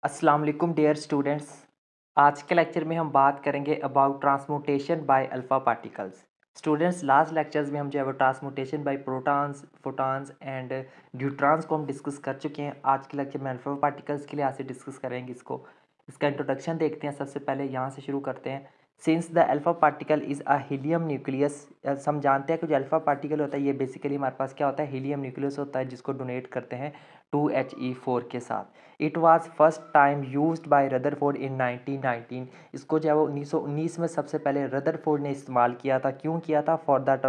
अस्सलाम वालेकुम dear students. आज के लेक्चर में हम बात करेंगे about transmutation by alpha particles. Students, last lectures में हम जो है वो transmutation by protons, photons and neutrons को हम डिस्कस कर चुके हैं। आज के लेक्चर में अल्फ़ा पार्टिकल्स के लिए आज से डिस्कस करेंगे इसको। इसका इंट्रोडक्शन देखते हैं। सबसे पहले यहाँ से शुरू करते हैं। Since the alpha particle is a helium nucleus, हम जानते हैं कि जो अल्फ़ा पार्टिकल होता है ये बेसिकली हमारे पास क्या होता है, हीलियम न्यूक्लियस होता है, जिसको डोनेट करते हैं 2He4 के साथ। It was first time used by Rutherford in 1919। इसको जो है वो 1919 में सबसे पहले रदरफोर्ड ने इस्तेमाल किया था। क्यों किया था? For the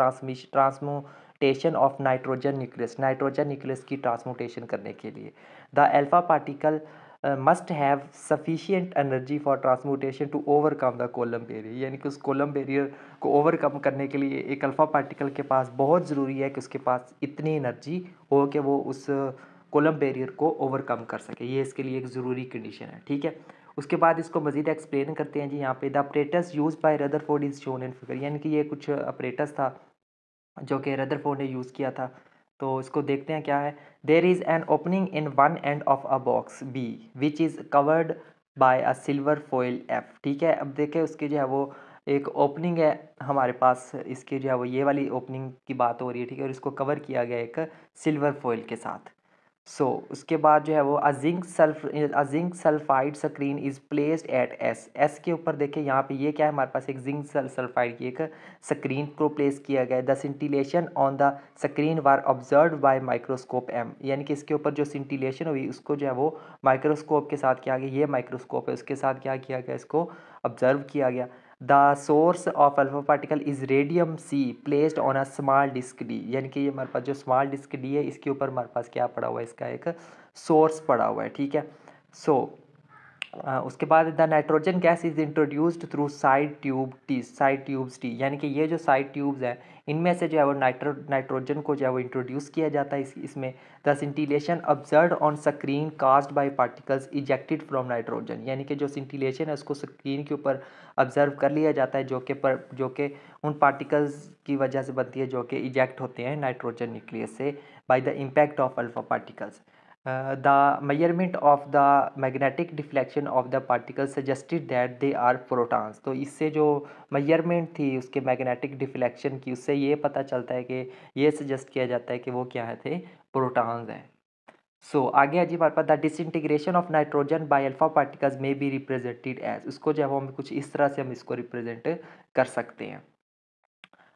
transmutation of nitrogen nucleus, nitrogen nucleus की ट्रांसमुटेशन करने के लिए। The alpha particle must have sufficient energy for transmutation to overcome the Coulomb barrier, यानी कि उस कोलम बैरियर को ओवरकम करने के लिए एक अल्फ़ा पार्टिकल के पास बहुत ज़रूरी है कि उसके पास इतनी एनर्जी हो कि वो उस कोलम बैरियर को ओवरकम कर सके। ये इसके लिए एक ज़रूरी कंडीशन है, ठीक है। उसके बाद इसको मज़ीद एक्सप्लेन करते हैं जी। यहाँ पे the apparatus use by Rutherford is shown in figure, यानी कि ये कुछ अपरेटस था जो कि रदरफोर्ड ने यूज़ किया था। तो इसको देखते हैं क्या है। There is an opening in one end of a box B which is covered by a silver foil F, ठीक है। अब देखें उसकी जो है वो एक ओपनिंग है हमारे पास, इसकी जो है वो ये वाली ओपनिंग की बात हो रही है, ठीक है। और इसको कवर किया गया एक सिल्वर फॉइल के साथ। उसके बाद जो है वो zinc sulphide screen is placed at S, S के ऊपर देखिए यहाँ पे ये क्या है, हमारे पास एक जिंक सल्फाइड की एक स्क्रीन को प्लेस किया गया है। The scintillation on the screen were observe by microscope M, यानी कि इसके ऊपर जो सिंटिलेशन हुई उसको जो है वो माइक्रोस्कोप के साथ किया गया। ये माइक्रोस्कोप है, उसके साथ क्या किया गया, इसको ऑब्जर्व किया गया। The source of alpha particle is radium C placed on a small disc D, यानी कि ये हमारे पास जो स्मॉल डिस्क डी है इसके ऊपर हमारे पास क्या पड़ा हुआ है, इसका एक सोर्स पड़ा हुआ है, ठीक है। सो उसके बाद the nitrogen gas is introduced through side tubes T, यानी कि ये जो साइड ट्यूब्स हैं इनमें से जो है वो नाइट्रोजन को जो है वो इंट्रोड्यूस किया जाता है इसमें। The scintillation observed on screen caused bye particles ejected from nitrogen, यानी कि जो सिंटिलेशन है उसको स्क्रीन के ऊपर ऑब्जर्व कर लिया जाता है, जो कि उन पार्टिकल्स की वजह से बनती है जो कि इजेक्ट होते हैं नाइट्रोजन न्यूक्लियस से by the impact of alpha particles. The measurement of the magnetic deflection of the particles suggested that they are protons। तो इससे जो मेजरमेंट थी उसके मैग्नेटिक डिफ्लेक्शन की, उससे ये पता चलता है कि ये सजेस्ट किया जाता है कि वो क्या है थे, प्रोटॉन्स हैं। आगे है जी हमारे पास the disintegration of nitrogen by alpha particles में बी रिप्रेजेंटेड एज, उसको जो है वो हम कुछ इस तरह से हम इसको रिप्रेजेंट कर सकते हैं।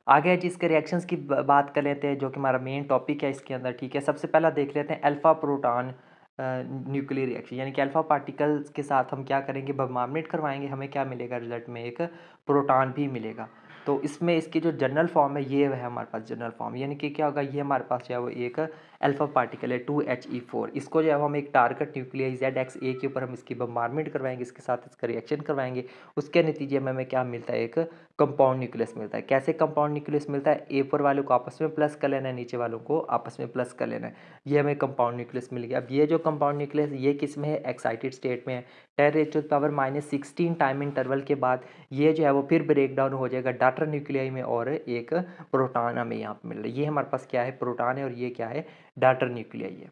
आगे है जी इसके रिएक्शंस की बात कर लेते हैं, जो कि हमारा मेन टॉपिक है इसके अंदर, ठीक है। सबसे पहला देख लेते हैं अल्फ़ा प्रोटॉन न्यूक्लियर रिएक्शन, यानी कि अल्फ़ा पार्टिकल्स के साथ हम क्या करेंगे, बॉम्बार्डमेंट करवाएंगे, हमें क्या मिलेगा रिजल्ट में, एक प्रोटॉन भी मिलेगा। तो इसमें इसकी जो जनरल फॉर्म है ये है हमारे पास जनरल फॉर्म, यानी कि क्या होगा, ये हमारे पास जो है वो एक अल्फ़ा पार्टिकल है 2He4। इसको जो है हम एक टारगेट न्यूक्लियर ZXA के ऊपर हम इसकी बॉम्बार्डमेंट करवाएंगे, इसके साथ इसका रिएक्शन करवाएंगे। उसके नतीजे में हमें क्या मिलता है, एक कंपाउंड न्यूक्लियस मिलता है। कैसे कंपाउंड न्यूक्लियस मिलता है, ए पर वालों को आपस में प्लस कर लेना है, नीचे वालों को आपस में प्लस कर लेना है, ये हमें कंपाउंड न्यूक्लियस मिल गया। अब ये जो कंपाउंड न्यूक्लियस ये किस में है, एक्साइटेड स्टेट में है। 10⁻⁻16 टाइम इंटरवल के बाद ये जो है वो फिर ब्रेक डाउन हो जाएगा डाटर न्यूक्लियाई में, और एक प्रोटॉन हमें यहाँ पर मिल रहा है। ये हमारे पास क्या है, प्रोटॉन है, और ये क्या है, डाटर न्यूक्लियाई है।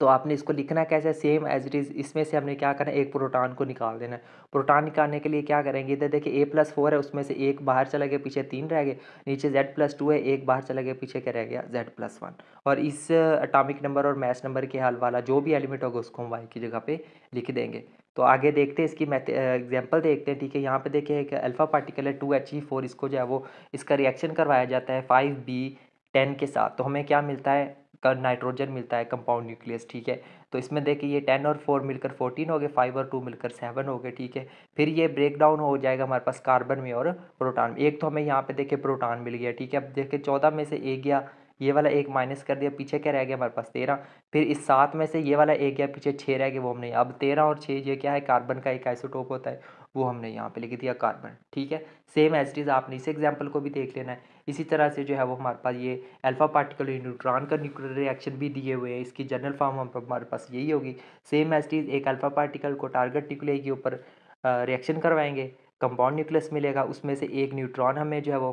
तो आपने इसको लिखना कैसे, सेम एज इट इज़, इसमें से हमने क्या करना है, एक प्रोटॉन को निकाल देना है। प्रोटॉन निकालने के लिए क्या करेंगे, इधर देखिए A+4 है, उसमें से एक बाहर चला गया, पीछे 3 रह गए। नीचे Z+2 है, एक बाहर चला गया, पीछे क्या रह गया, Z+1। और इस एटॉमिक नंबर और मास नंबर के हल वाला जो भी एलिमेंट होगा उसको हम Y की जगह पे लिख देंगे। तो आगे देखते हैं इसकी एग्जाम्पल देखते हैं, ठीक है। यहाँ पे देखिए एक अल्फा पार्टिकल है 2He4, इसको जो है वो इसका रिएक्शन करवाया जाता है 5B10 के साथ। तो हमें क्या मिलता है, नाइट्रोजन मिलता है, कंपाउंड न्यूक्लियस, ठीक है। तो इसमें देखिए ये 10 और 4 मिलकर 14 हो गए, 5 और 2 मिलकर 7 हो गए, ठीक है। फिर ये ब्रेक डाउन हो जाएगा हमारे पास कार्बन में और प्रोटॉन में। एक तो हमें यहाँ पे देखिए प्रोटॉन मिल गया, ठीक है। अब देखिए 14 में से एक गया, ये वाला एक माइनस कर दिया, पीछे क्या रह गया हमारे पास 13। फिर इस 7 में से ये वाला एक गया, पीछे 6 रह गए, वो हमने अब 13 और 6 ये क्या है, कार्बन का एक आइसोटोप होता है, वो हमने यहाँ पे लिख दिया कार्बन, ठीक है। सेम एज इट इज़ आपने इस एग्जाम्पल को भी देख लेना है। इसी तरह से जो है वो हमारे पास ये अल्फा पार्टिकल न्यूट्रॉन का न्यूक्लियर रिएक्शन भी दिए हुए हैं, इसकी जनरल फॉर्म हमारे पास यही होगी। सेम एज इट इज़, एक अल्फा पार्टिकल को टारगेट न्यूक्लियर के ऊपर रिएक्शन करवाएंगे, कंपाउंड न्यूक्लियस मिलेगा, उसमें से एक न्यूट्रॉन हमें जो है वो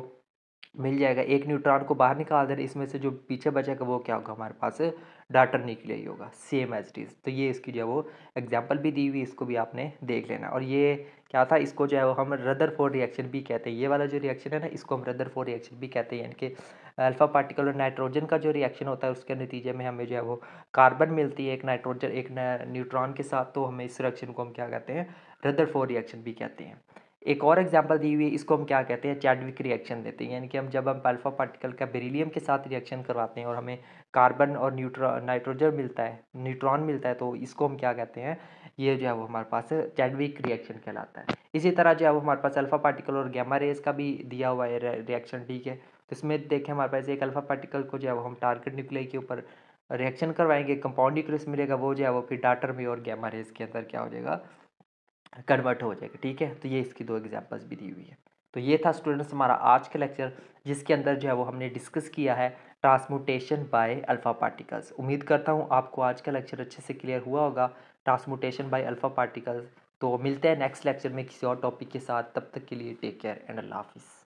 मिल जाएगा, एक न्यूट्रॉन को बाहर निकाल देना, इसमें से जो पीछे बचेगा वो क्या होगा हमारे पास, डाटा न्यूक्लियर ही होगा, सेम एज इट इज़। तो ये इसकी जो है वो एग्जांपल भी दी हुई, इसको भी आपने देख लेना। और ये क्या था, इसको जो है वो हम रदरफोर्ड रिएक्शन भी कहते हैं। ये वाला जो रिएक्शन है ना, इसको हम रदरफोर्ड रिएक्शन भी कहते हैं, यानी कि अल्फा पार्टिकल और नाइट्रोजन का जो रिएक्शन होता है उसके नतीजे में हमें जो है वो कार्बन मिलती है एक नाइट्रोजन एक न्यूट्रॉन के साथ, तो हमें इस रिएक्शन को हम क्या कहते हैं, रदरफोर्ड रिएक्शन भी कहते हैं। एक और एग्जांपल दी हुई है, इसको हम क्या कहते हैं, चैडविक रिएक्शन देते हैं, यानी कि हम जब हम अल्फा पार्टिकल का बेरिलियम के साथ रिएक्शन करवाते हैं और हमें कार्बन और नाइट्रोजन मिलता है, न्यूट्रॉन मिलता है, तो इसको हम क्या कहते हैं, ये जो है वो हमारे पास चैडविक रिएक्शन कहलाता है। इसी तरह जो है वो हमारे पास अल्फा पार्टिकल और गैमा रेज का भी दिया हुआ है रिएक्शन, ठीक है। तो इसमें देखें हमारे पास एक अल्फा पार्टिकल को जो है वो हम टारगेट न्यूक्लियर के ऊपर रिएक्शन करवाएंगे, कंपाउंड न्यूक्लियस मिलेगा, वो जो है वो फिर डाटर में और गैमा रेज के अंदर क्या हो जाएगा, कन्वर्ट हो जाएगा, ठीक है। तो ये इसकी दो एग्जांपल्स भी दी हुई है। तो ये था स्टूडेंट्स हमारा आज का लेक्चर, जिसके अंदर जो है वो हमने डिस्कस किया है ट्रांसमुटेशन बाय अल्फा पार्टिकल्स। उम्मीद करता हूँ आपको आज का लेक्चर अच्छे से क्लियर हुआ होगा, ट्रांसमुटेशन बाय अल्फा पार्टिकल्स। तो मिलते हैं नेक्स्ट लेक्चर में किसी और टॉपिक के साथ, तब तक के लिए टेक केयर एंड अल्लाह हाफिज़।